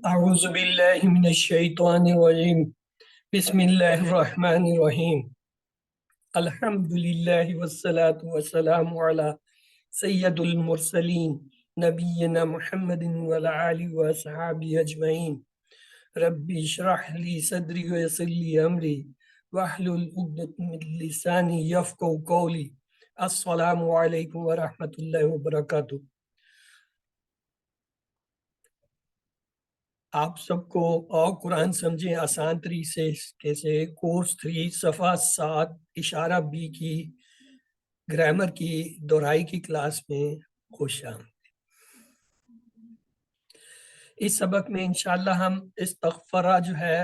أعوذ بالله من الشيطان الرجيم بسم الله الرحمن الرحيم الحمد لله والصلاة والسلام على سيد المرسلين نبينا محمد وعلى آله وصحبه أجمعين ربي اشرح لي صدري ويسر لي أمري واحلل عقدة من لساني يفقهوا قولي السلام عليكم ورحمة الله وبركاته۔ آپ سب کو اور قرآن سمجھیں آسان طریقے سے کورس 3 صفحہ 7 اشارہ بی کی گرامر کی دہرائی کی کلاس میں خوش آمدید۔ اس سبق میں انشاءاللہ ہم استغفرہ جو ہے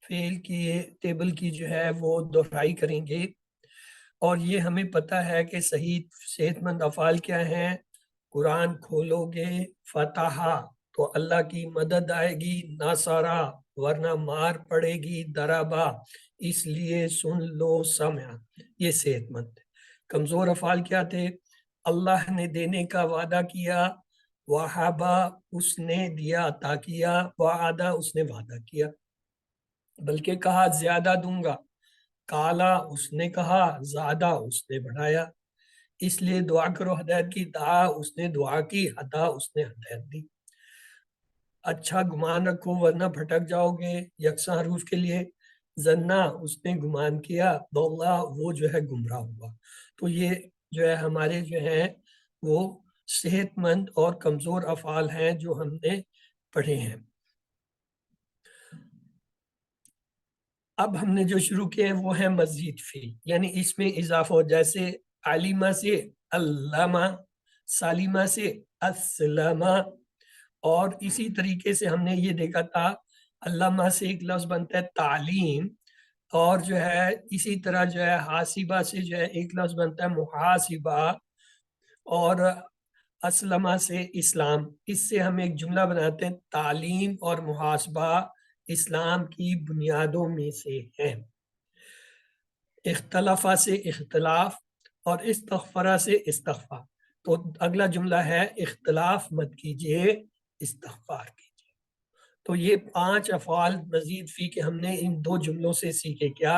فعل کی ٹیبل کی جو ہے وہ دہرائی کریں گے، اور یہ ہمیں پتہ ہے کہ صحیح صحت مند افعال کیا ہیں۔ قرآن کھولو گے فتح تو اللہ کی مدد آئے گی، ناصرہ ورنہ مار پڑے گی، دربا اس لیے سن لو، سمع یہ صحت مند۔ کمزور افعال کیا تھے؟ اللہ نے دینے کا وعدہ کیا، وہابا اس نے دیا عطا کیا، وعدہ اس نے وعدہ کیا، بلکہ کہا زیادہ دوں گا، کالا اس نے کہا، زیادہ اس نے بڑھایا، اس لیے دعا کرو ہدایت کی، دعا اس نے دعا کی، ہدا اس نے ہدایت دی۔ اچھا گمان رکھو ورنہ بھٹک جاؤ گے، یکساں حروف کے لیے زنا اس نے گمان کیا، ضل وہ جو ہے گمراہ ہوا۔ تو یہ جو ہے ہمارے جو ہے وہ صحت مند اور کمزور افعال ہیں جو ہم نے پڑھے ہیں۔ اب ہم نے جو شروع کیا ہے وہ ہے مزید فی، یعنی اس میں اضافہ، جیسے علیمہ سے علامہ، سالمہ سے اسلمہ، اور اسی طریقے سے ہم نے یہ دیکھا تھا علامہ سے ایک لفظ بنتا ہے تعلیم، اور جو ہے اسی طرح جو ہے حاسبہ سے جو ہے ایک لفظ بنتا ہے محاسبہ، اور اسلمہ سے اسلام۔ اس سے ہم ایک جملہ بناتے ہیں تعلیم اور محاسبہ اسلام کی بنیادوں میں سے ہیں۔ اختلافہ سے اختلاف، اور استغفرہ سے استغفار۔ تو اگلا جملہ ہے اختلاف مت کیجئے، استغفار کیجئے۔ تو یہ 5 افعال مزید فی کے ہم نے ان 2 جملوں سے سیکھے۔ کیا؟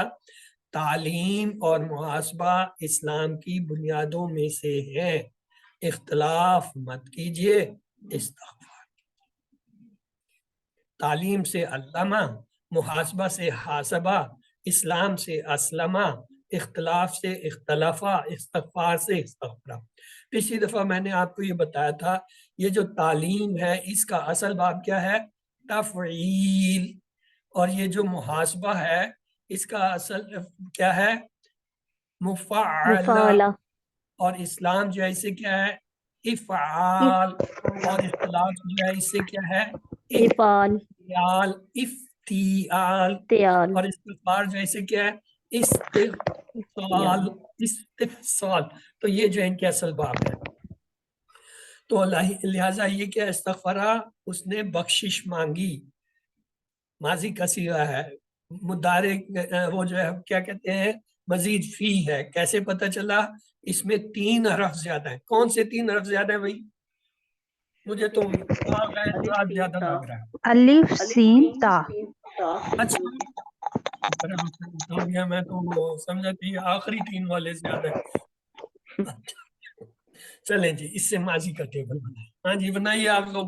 تعلیم اور محاسبہ اسلام کی بنیادوں میں سے ہیں، اختلاف مت کیجئے، استغفار۔ تعلیم سے علامہ، محاسبہ سے حاسبہ، اسلام سے اسلمہ، اختلاف سے اختلافہ، استغفار سے استغفرہ۔ پچھلی دفعہ میں نے آپ کو یہ بتایا تھا، یہ جو تعلیم ہے اس کا اصل باب کیا ہے؟ تفعیل، اور یہ جو محاسبہ ہے اس کا اصل کیا ہے؟ مفعلہ، اور اسلام جو ہے اسے کیا ہے؟ افعال، اور اختلاف جو ہے اس سے کیا ہے؟ افتعال، افتعال، اور استغفار جو ہے اسے کیا ہے؟ استفصال، استفصال۔ تو یہ جو ان کے اصل باب ہے۔ تو لہٰذا یہ کیا استغفرہ، اس نے بخشش مانگی، ماضی کا صیغہ ہے، مضارع وہ جو ہے کیا کہتے ہیں؟ مزید فی ہے۔ کیسے پتہ چلا؟ اس میں 3 حرف زیادہ ہیں۔ کون سے 3 حرف زیادہ ہیں بھائی؟ مجھے تو زیادہ لگ رہا ہے۔ الف سین تا۔ اچھا ہو گیا، میں تو سمجھا تھی آخری 3 والے زیادہ ہیں۔ چلیں جی، اس سے ماضی کا ٹیبل بنائیں۔ ہاں جی بنائیے آپ لوگ،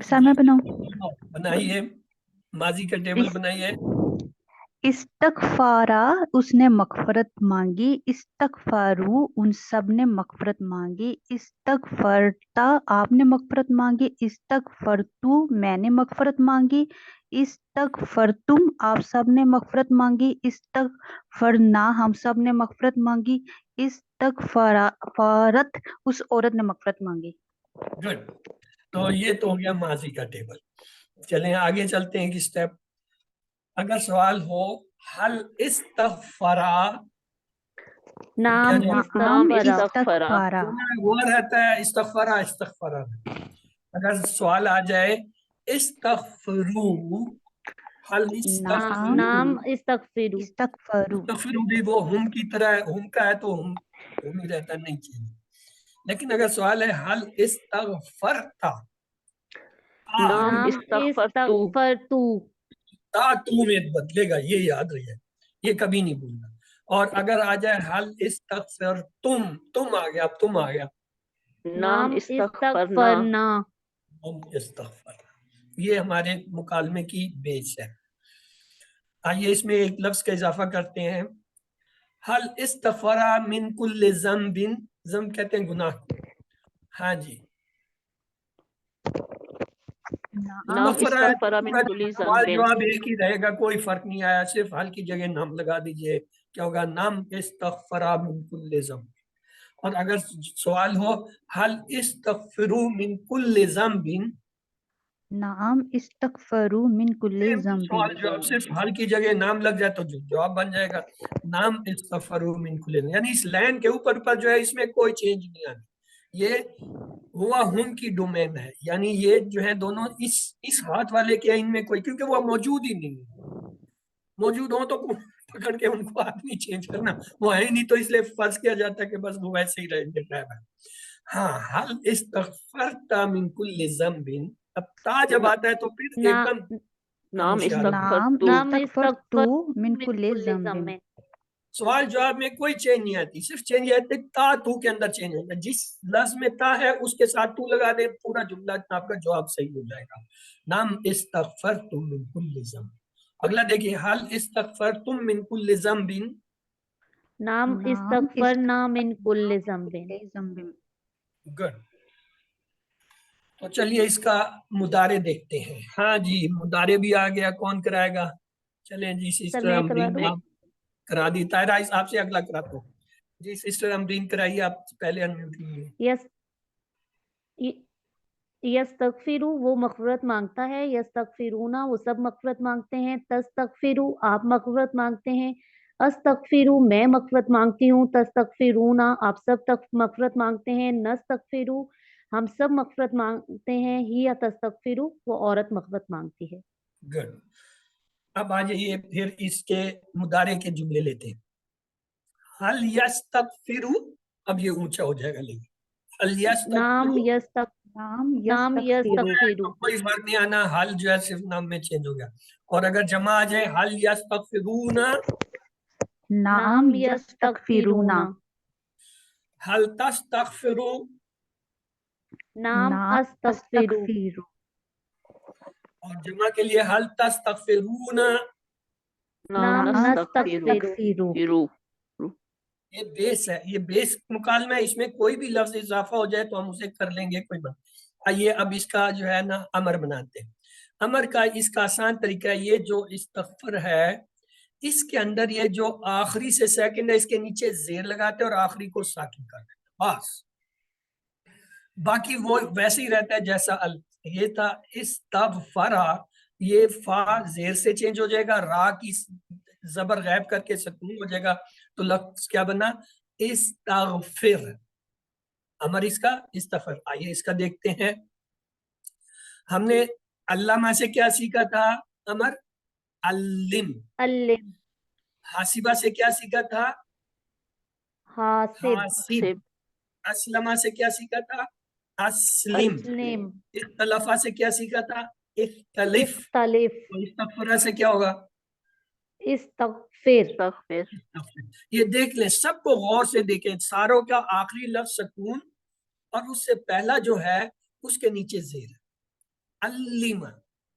سر میں بناؤں؟ بنائیے ماضی کا ٹیبل بنائیے۔ استغفارا اس نے مغفرت مانگی، استغفارو ان سب نے مغفرت مانگی، استغفرتا آپ نے مغفرت مانگی، استغفرتو میں نے مغفرت مانگی، استغفرتم آپ سب نے مغفرت مانگی، استغفرنا ہم سب نے مغفرت مانگی، استغفارت اس عورت نے مغفرت مانگی۔ گڈ، تو یہ تو ہو گیا ماضی کا ٹیبل۔ چلیں آگے چلتے ہیں ایک سٹیپ۔ اگر سوال ہو حل استغفرا، نام استغفارا، وہ رہتا ہے استغفرا استغفرا۔ اگر سوال آ جائے استغفرو، حل نام استغفرو، استغفرو بھی وہ ہم کی طرح ہے، ہم کا ہے تو ہم ہی رہتا نہیں چاہیے۔ لیکن اگر سوال ہے حل استغفرتا، नाम नाम इस्तगफरतु इस्तगफरतु, ता तू में बदलेगा, ये याद रहे, ये कभी नहीं भूलना। और अगर आ जाए हल इस्तगफर तुम आ गया, अब तुम आ गया, नाम इस्तगफरना, इस्तगफरना, हम इस्तगफर, ये हमारे मुकालमे की बेस है। आइए इसमें एक लफ्ज का इजाफा करते हैं, हल इस्तगफरा मिन कुल्ल ज़म्बिन, ज़म्ब कहते हैं गुनाह को। हाँ जी, नाम नाम मगफरा है, इस्तगफरा मिन पूरा कुल्ली सवाल ज़म्बिन, जवाब एक ही रहेगा, कोई फर्क नहीं आया, सिर्फ हल की जगह नाम लगा दीजिए, क्या होगा, नाम इस्तगफरा मिन कुल्ल ज़म्ब। और अगर सवाल हो हल इस्तगफिरू मिन कुल्ल ज़म्बिन, नाम इस्तगफरू मिन कुल्ली सवाल ज़म्बिन। जवाब सिर्फ हल की जगह नाम लग जाए तो जो जवाब बन जाएगा, नाम इस्तगफरू मिन कुल्ल ज़म्बिन। यानी इस लाइन के ऊपर पर जो है इसमें कोई चेंज नहीं आनी, ये हुआ हम की डोमेन है, यानी ये जो है दोनों इस हाथ वाले के इनमें कोई, क्योंकि वो मौजूद ही नहीं है, मौजूद हो तो पकड़ के उनको आदमी चेंज करना, वो है ही नहीं, तो इसलिए फर्ज किया जाता है कि बस वो वैसे ही रहेंगे गायब है। हाँ, हल इस्तगफरता मिन कुल्ल ज़म्बिन, अब ता जब आता है तो फिर ना, एकदम नाम खामोशी आ जाती है। नाम इस्तगफरतु, नाम इस्तगफरतु इस्तगफरतु मिन मिन कुल्ली कुल्ली ज़म्बिन। ज़म्बिन। सवाल जवाब में कोई चेंज नहीं आती, सिर्फ चेंज आती है ता तू के अंदर चेंज होगा, जिस लफ्ज में ता है उसके साथ तू लगा दे, पूरा जुमला आपका जवाब सही हो जाएगा। नाम इस्तगफरतुम मिन कुल्ल ज़म्ब। अगला देखिए, हल इस्तगफरतुम मिन कुल्ल ज़म्बिन, नाम नाम इस्तगफरना मिन कुल्ली इस्तगफरना मिन ज़म्बिन। कुल्ली ज़म्बिन। गुड। तो चलिए इसका मुदारे देखते हैं। हाँ जी, मुदारे भी आ गया, कौन कराएगा? चलें जी, सर सिस्टर मैं करवा अमरीन दूं? आप करा दी, तायरा इस आपसे अगला कराता हूँ जी। सिस्टर अमरीन कराइए, आप पहले अनम्यूट कीजिए। यस, यस्तगफिरु वो मग़फ़िरत मांगता है, यस्तगफिरूना वो सब मग़फ़िरत मांगते हैं, तस्तगफिरु आप मग़फ़िरत मांगते हैं, अस्तगफिरु मैं मग़फ़िरत मांगती हूँ, तस्तगफिरूना आप सब तक मग़फ़िरत मांगते हैं, नस्तगफिरु हम सब मग़फ़िरत मांगते हैं, हिया तस्तगफिरु वो औरत मग़फ़िरत मांगती है। गुड। अब आ जाइए फिर इसके मुदारे के जुमले लेते हैं। हल यस्तगफिरु, अब ये ऊंचा हो जाएगा, लेकिन हल नाम यस्तगफिरु, नाम यस्तगफिरु। तो कोई फर्क नहीं आना, हल जो है सिर्फ नाम में चेंज हो गया। और अगर जमा आ जाए हल यस्तगफिरूना, नाम यस्तगफिरूना। यस्तगफिरूना हल तस्तगफिरु, नाम नाम अस्तगफिरु अस्तगफिरु। और जमा के लिए हल तस्तगफिरूना। नाम नाम नस्तगफिरु, नस्तगफिरु ये बेस है, ये बेस मुकालमा है, इसमें कोई भी लफ्ज इजाफा हो जाए तो हम उसे कर लेंगे, कोई बात। आइए अब इसका जो है ना अमर बनाते हैं। अमर का इसका आसान तरीका है, ये जो इस्तगफर है इसके अंदर ये जो आखिरी से सेकंड है इसके नीचे जेर लगाते हैं और आखिरी को साकिन कर देते हैं, बस। बाकी वो वैसे ही रहता है जैसा अल, ये था इस्तगफरा, ये फा जेर से चेंज हो जाएगा, रा की जबर गैब करके सकून हो जाएगा, तो लफ्ज क्या बना, इस्तगफिर। अमर इसका इस्तगफर। आइए इसका देखते हैं। हमने अल्लामा से क्या सीखा था? अमर अल्लिम। अल्लिम हासिबा से क्या सीखा था? हासिब हासिब। असलमा से क्या सीखा था? अस्लिम। अस्लिम इख्तलफा से क्या सीखा था? इख्तलिफ। इख्तलिफ तो इस्तगफरा से क्या होगा? इस्तगफिर इस्तगफिर, ये देख लें, सबको गौर से देखें, सारों का आखिरी लफ्ज सकून और उससे पहला जो है उसके नीचे जेर है। अल्लिमा,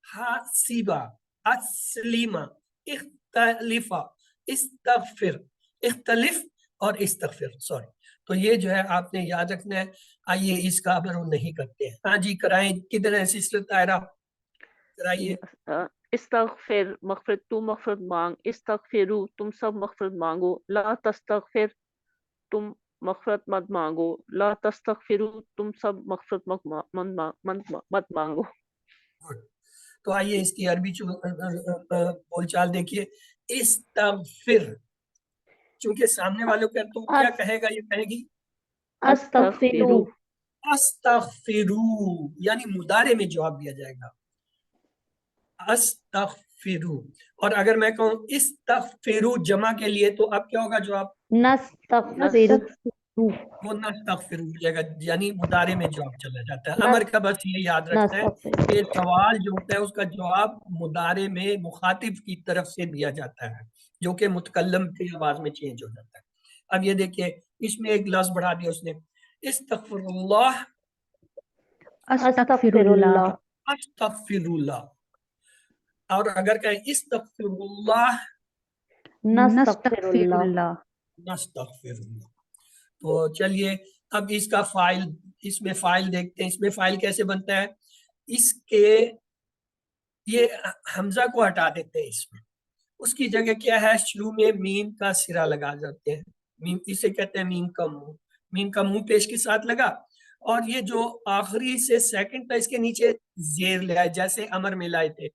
हासिबा, अस्लिमा, इख्तलिफा, इस्तगफिर, इख्तलिफ और इस्तगफिर, सॉरी। तो ये जो है आपने याद रखना है। आइए इसका अमर हम नहीं करते हैं। हाँ जी कराएं, किधर है सिस्टर तायरा? कराइए। इस्तगफिर मग़फ़िरत तू मग़फ़िरत मांग, इस्तगफिरु तुम सब मग़फ़िरत मांगो, ला तस्तगफिर तुम मग़फ़िरत मत मांगो, ला तस्तगफिरु तुम सब मग़फ़िरत मत मांगो। गुड। तो आइए इसकी अरबी बोलचाल देखिए। इस्तगफिर, चूंकि सामने वालों का तो क्या कहेगा, ये कहेगी अस्तगफिरु अस्तगफिरू, यानी मुदारे में जवाब दिया जाएगा अस्तगफिरू। और अगर मैं कहूं इस्तगफिरू जमा के लिए तो अब क्या होगा जवाब? नस्तगफिरु वो नस्तगफिर हो जाएगा, यानी मुदारे में जवाब चला जाता है। नस- अमर का बस ये याद रखना है नस्तगफिर। कि सवाल जो होता है उसका जवाब मुदारे में मुखातिब की तरफ से दिया जाता है, जो कि मुतकल्लम की आवाज में चेंज हो जाता है। अब ये देखिए, इसमें एक लफ्ज बढ़ा दिया उसने, इस्तगफिरुल्लाह, अस्तगफिरुल्लाह, अस्तगफिरुल्लाह। और अगर कहें इस्तगफिरुल्लाह, नस्तगफिरुल्लाह। नस्तगफिरुल्लाह। तो चलिए अब इसका फाइल, इसमें फाइल देखते हैं। इसमें फाइल कैसे बनता है? इसके ये हमजा को हटा देते हैं, इसमें उसकी जगह क्या है, शुरू में मीम का सिरा लगा जाते हैं। मीम, इसे कहते हैं मीम का मुंह। मीम का मुंह पेश के साथ लगा, और ये जो आखिरी से सेकंड था इसके नीचे जेर ले आए, जैसे अमर में लाए थे,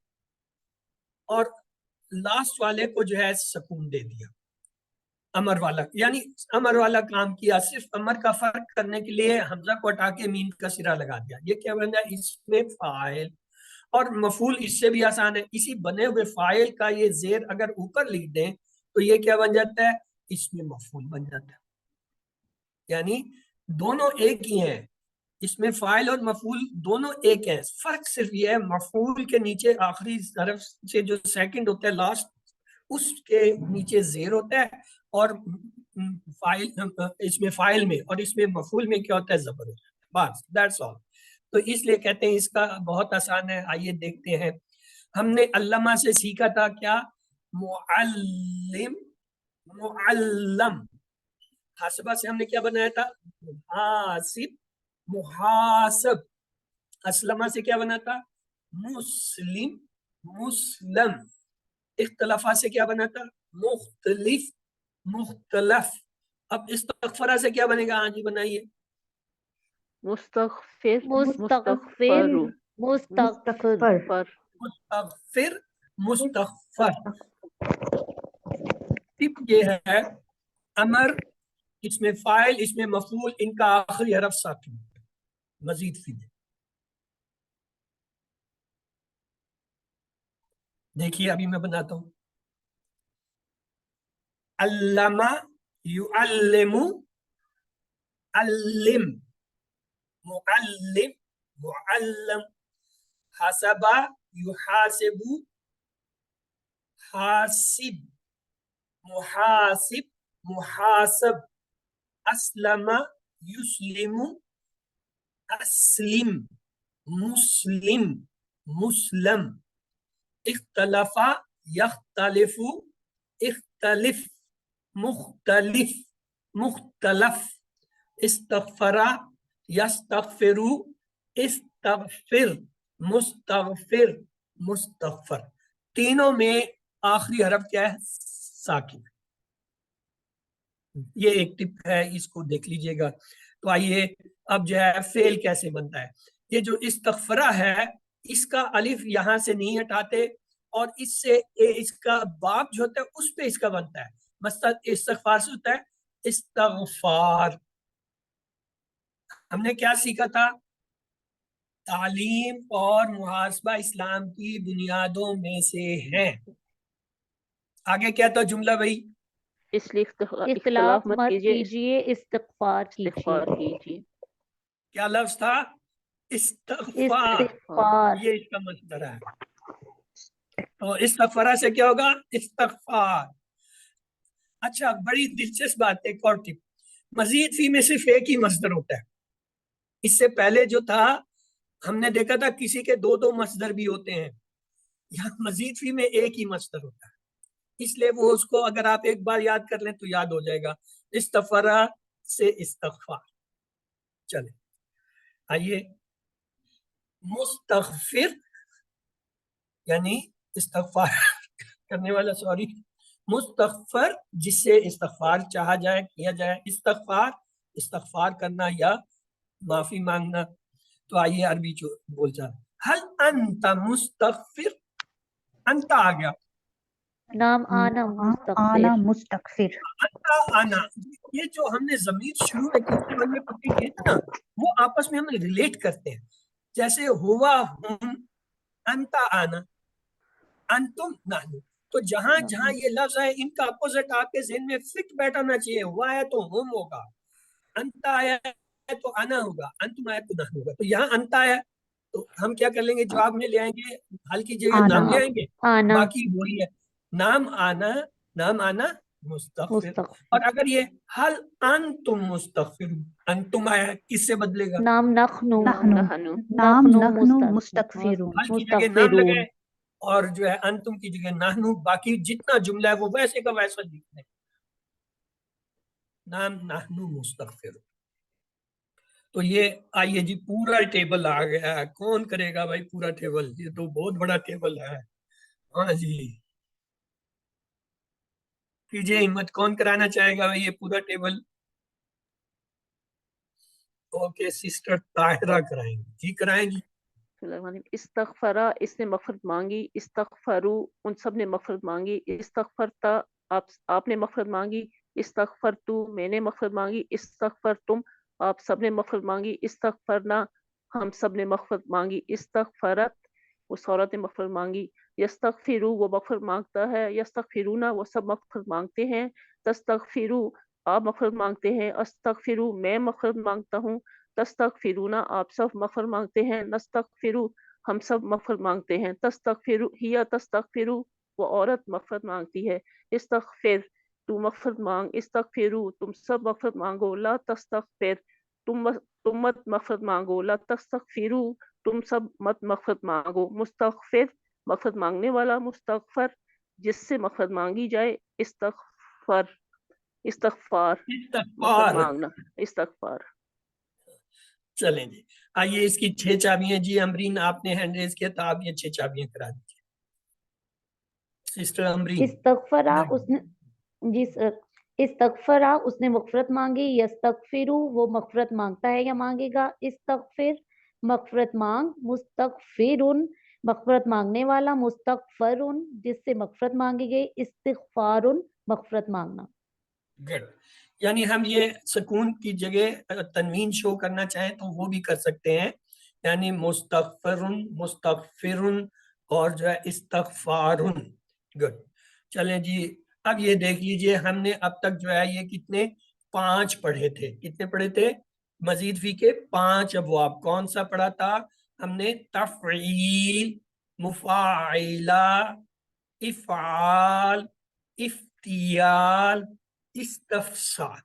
और लास्ट वाले को जो है सुकून दे दिया, अमर वाला, यानी अमर वाला काम किया। सिर्फ अमर का फर्क करने के लिए हमजा को हटा के मीम का सिरा लगा दिया। ये क्या बन जाए, इसमें फाइल। और मफूल इससे भी आसान है, इसी बने हुए फाइल का ये जेर अगर ऊपर लिख दें तो ये क्या बन जाता है, इसमें मफूल बन जाता है। यानी दोनों एक ही हैं, इसमें फाइल और मफूल दोनों एक हैं। फर्क सिर्फ ये है, मफूल के नीचे आखिरी तरफ से जो सेकंड होता है लास्ट, उसके नीचे जेर होता है, और फाइल, इसमें फाइल में और इसमें मफूल में क्या होता है, जबर होता है। बस दैट्स ऑल। तो इसलिए कहते हैं इसका बहुत आसान है। आइए देखते हैं। हमने अल्लमा से सीखा था क्या, मुअल्लिम, मुअल्लम। हासिबा से हमने क्या बनाया था, मुहासिब, मुहासब। असलमा से क्या बना था, मुस्लिम, मुस्लम। इख्तलाफा से क्या बना था, मुख्तलिफ, मुख्तलफ। अब इस्तगफरा से क्या बनेगा, हाँ जी बनाइए। मुस्तगफिर, मुस्तगफिर, मुस्तगफर, मुस्तगफर, मुस्तगफिर, मुस्तगफर। टिप ये है, अमर, इसमें फाइल, इसमें मफूल, इनका आखिरी हरफ साकिन, मजीद फील। देखिए अभी मैं बनाता हूं, अल्लमा, युअल्लिमु, अल्लिम, मुअल्लिम, मुअल्लम। हसबा, युहासिबु, हासिब, मुहासिब, मुहासब। अस्लमा, युस्लिमु, अस्लिम, मुस्लिम, मुस्लम। इख्तलफा, यख्तलिफु, इख्तलिफ, मुख्तलिफ, मुख्तलफ। इस्तगफरा, यस्तगफिरु, इस्तगफिर, मुस्तगफिर, मुस्तगफर। तीनों में आखिरी हरफ क्या है, साकिन। ये एक टिप है, इसको देख लीजिएगा। तो आइए अब जो है फेल कैसे बनता है। ये जो इस्तगफरा है, इसका अलिफ यहां से नहीं हटाते, और इससे इसका बाप जो होता है उस पे इसका बनता है। मसलन इस्तगफार से होता है इस्तगफार। हमने क्या सीखा था, तालीम और मुहासबा इस्लाम की बुनियादों में से है। आगे क्या था जुमला भाई, इसलिए इख्तिलाफ इख्तिलाफ मत मत कीजिए, कीजिए, इस्तगफार इस्तिगफार कीजिए। कीजिए। क्या लफ्ज था, इस्तगफार। इस्तिगफार, ये इसका मसदर है। तो इस्तगफरा से क्या होगा, इस्तगफार। अच्छा, बड़ी दिलचस्प बात है, एक और टिप। मजीद फी में सिर्फ एक ही मसदर होता है। इससे पहले जो था हमने देखा था किसी के दो दो मसदर भी होते हैं, यहाँ मजीद फी में एक ही मसदर होता है। इसलिए वो उसको अगर आप एक बार याद कर लें तो याद हो जाएगा, इस्तगफरा से इस्तगफार। चले आइए, मुस्तगफिर यानी इस्तगफार करने वाला, सॉरी, मुस्तगफर जिससे इस्तगफार चाहा जाए, किया जाए। इस्तगफार, इस्तगफार करना या माफी मांगना। तो आइए अरबी जो बोल जा, हल अंता मुस्तगफिर। अंता आ गया, नाम आना आना मुस्तगफिर। मुस्तगफिर। अंता आना। ये जो हमने जमीर शुरू में तीसरे वन में पकड़ी की है ना, वो आपस में हम रिलेट करते हैं। जैसे हुआ हम, अंता आना, अंतुम नानू। तो जहां जहां ये लफ्ज है, इनका अपोजिट आपके जहन में फिट बैठाना चाहिए। हुआ है तो हम होगा, अंता आया है तो आना होगा, अंतुम आया तो ना होगा। तो यहाँ अंता आया तो हम क्या कर लेंगे, जवाब में ले आएंगे, हल की जगह नाम ले आएंगे, आना बाकी वही है, नाम आना, नाम आना मुस्तगफिर। मुस्तगफिर, और अगर ये हल अंतुम मुस्तगफिर, अंतुम आया किससे बदलेगा, नाम नखनु नहनु, नहनु नाम नखनु नहनु मुस्तगफिरून, हल की जगह नाम मुस्तगफिरून। लगाए और जो है अंतुम की जगह नाहनु, बाकी जितना जुमला है वो वैसे का वैसा लिखना है, नाम नाहनु मुस्तगफिर। तो ये आइए जी, पूरा टेबल आ गया है। कौन करेगा भाई पूरा टेबल, ये तो बहुत बड़ा टेबल है। हाँ जी, कीजिए हिम्मत, कौन कराना चाहेगा भाई ये पूरा टेबल। ओके, सिस्टर ताहिरा कराएंगी जी, कराएंगी। इस्तगफरा, इसने मगफरत मांगी, इस्तगफरू, उन सब ने मगफरत मांगी, इस्तगफरता, आपने मगफरत मांगी, इस्तगफरतु, मैंने मगफरत मांगी, इस्तगफरतुम, आप सब ने मगफरत मांगी, इस्तगफरना, हम सब ने मगफरत मांगी, इस्तगफरत, उस औरत ने मगफरत मांगी, यस्तगफिरु, वो मगफरत मांगता है, यस्तगफिरुना, वो सब मगफरत मांगते हैं, तस्तगफिरु, आप मगफरत मांगते हैं, अस्तगफिरु, मैं मगफरत मांगता हूँ, तस्तगफिरूना, आप सब मगफरत मांगते हैं, नस्तगफिरु, हम सब मगफरत मांगते हैं, तस्तगफिरु, हिया तस्तगफिरु, वो औरत मगफरत मांगती है, इस्तगफिर, तू मगफरत मांग, इस्तगफिरु, तुम सब मगफरत मांगो, ला तस्तगफिर, तुम मत मगफरत मांगो, ला तस्तगफिरु, तुम सब मत मगफरत मांगो, मुस्तगफिर, मगफरत मांगने वाला, मुस्तगफर, जिससे मगफरत मांगी जाए, इस्तगफर, इस्तगफार, मगफरत इस्तगफार। मांगना, इस्तगफार। चलें जी, आइए इसकी 6 चाबियां जी। अमरीन आपने हैंड रेज किया तो आप ये 6 चाबियां करा दीजिए। सिस्टर अमरीन। इस्तगफरा, उसने जी सर, इस्तगफरा, उसने मगफरत मांगी, यस्तगफिरु, वो मगफरत मांगता है या मांगेगा, इस्तगफिर, मगफरत मांग, मुस्तगफिरुन, मगफरत मांगने वाला, मुस्तगफरुन, जिससे मगफरत मांगी गई, इस्तिगफारुन, मगफरत मांगना। गुड, यानी हम ये सुकून की जगह तनवीन शो करना चाहें तो वो भी कर सकते हैं, यानी मुस्तगफिरुन, मुस्तगफिरुन और जो है इस्तगफारुन। गुड, चलें जी, अब ये देख लीजिए, हमने अब तक जो है ये कितने 5 पढ़े थे, कितने पढ़े थे, मजीद फी के 5 अबवाब। कौन सा पढ़ा था हमने, तफईल, मुफाइला, इफ़ाल, इफ्तियाल, इस्तफसाल।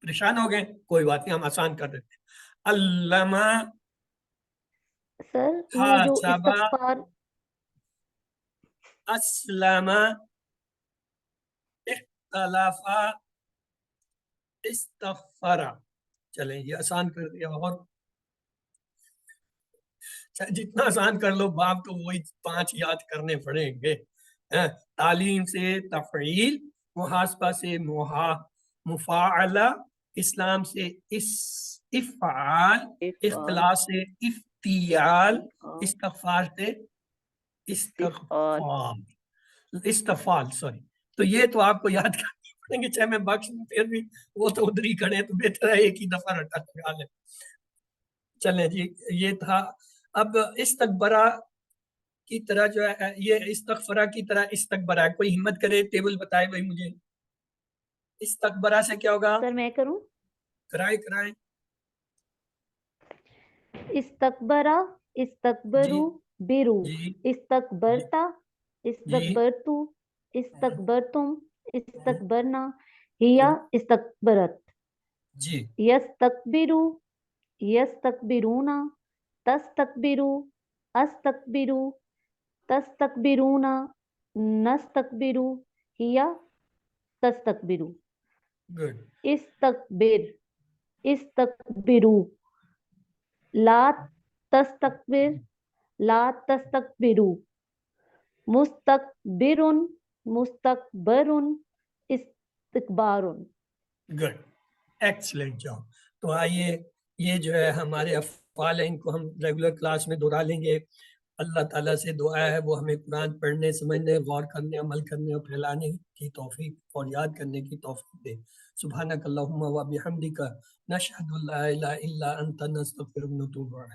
परेशान हो गए, कोई बात नहीं, हम आसान कर देते हैं। अल्लमा, सर ये जो हासबा, इस्तगफार, अस्लमा, इख्तलफा, इस्तगफरा। चलें ये आसान कर दिया, और जितना आसान कर लो बाप तो वही 5 याद करने पड़ेंगे। तालीम से तफईल, मुहासबा से मुफाअला, इस्लाम से इफ़आल, इख्तिलाफ से इफ्तियाल, इस्तगफार से इस्तगफार, इस्तफाल, सॉरी। तो ये तो आपको याद करने पड़ेंगे, चाहे मैं बख्श दूं फिर भी वो तो उधर ही खड़े, तो बेहतर है एक ही दफा रटा लगा लें। चलें जी, ये था। अब इस्तकबरा की तरह जो है, ये इस्तगफरा की तरह इस्तकबरा, कोई हिम्मत करे टेबल बताए भाई मुझे, इस्तकबरा से क्या होगा, सर मैं करूं, कराए कराए। इस्तकबरा, इस्तकबरु, जी बिरु, जी इस्तकबरता, जी इस्तकबरतु, इस्तकबरतुम, इस्तकबरना, हिया इस्तकबरत, जी यस्तकबिरु, यस्तकबिरूना, तस्तकबिरु, अस्तकबिरु, तस्तकबिरूना, नस्तकबिरु, हिया तस्तकबिरु, गुड, इस्तकबिर, इस्तकबिरु, ला तस्तकबिर, ला तस्तकबिरु, मुस्तकबिरुन, मुस्तकबरुन, इस्तिकबारुन। Good, excellent job. तो आइए, ये जो है हमारे अफ़आल हैं, इनको हम रेगुलर क्लास में दोहरा लेंगे। अल्लाह ताला से दुआ है वो हमें कुरान पढ़ने, समझने, गौर करने, अमल करने और फैलाने की तौफीक और याद करने की तौफीक दे। सुब्हानक अल्लाहुम्मा व बिहम्दिका नशहदु अल्ला इलाहा इल्ला अंता नस्तगफिरुका व नतूबु इलैक।